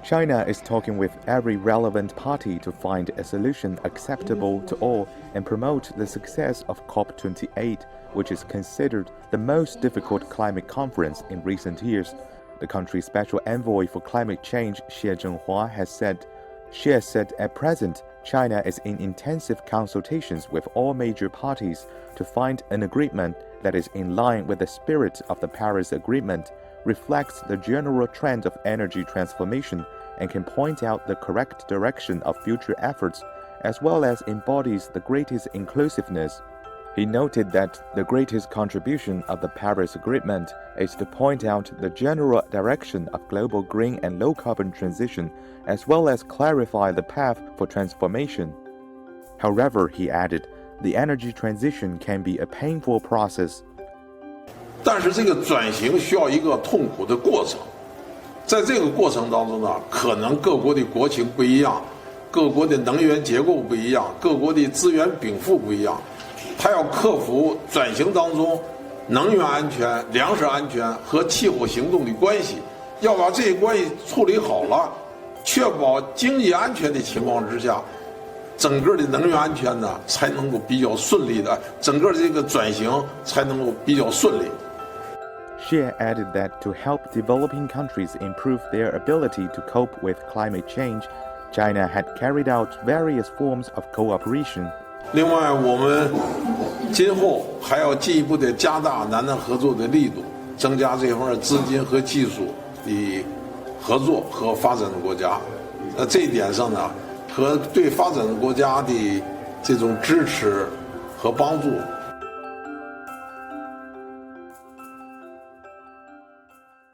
China is talking with every relevant party to find a solution acceptable to all and promote the success of COP28, which is considered the most difficult climate conference in recent years. The country's special envoy for climate change, Xie Zhenghua, has said, at present, China is in intensive consultations with all major parties to find an agreement that is in line with the spirit of the Paris Agreement, reflects the general trend of energy transformation, and can point out the correct direction of future efforts, as well as embodies the greatest inclusiveness. He noted that the greatest contribution of the Paris Agreement is to point out the general direction of global green and low-carbon transition, as well as clarify the path for transformation. However, he added, the energy transition can be a painful process. 但是这个转型需要一个痛苦的过程，在这个过程当中呢，可能各国的国情不一样，各国的能源结构不一样，各国的资源禀赋不一样，它要克服转型当中能源安全、粮食安全和气候行动的关系，要把这些关系处理好了，确保经济安全的情况之下，整个的能源安全呢才能够比较顺利的，整个这个转型才能够比较顺利。Xie added that to help developing countries improve their ability to cope with climate change, China had carried out various forms of cooperation. 另外，我们今后还要进一步的加大南南合作的力度，增加这方面资金和技术的合作和发展的国家。这一点上呢，和对发展国家的这种支持和帮助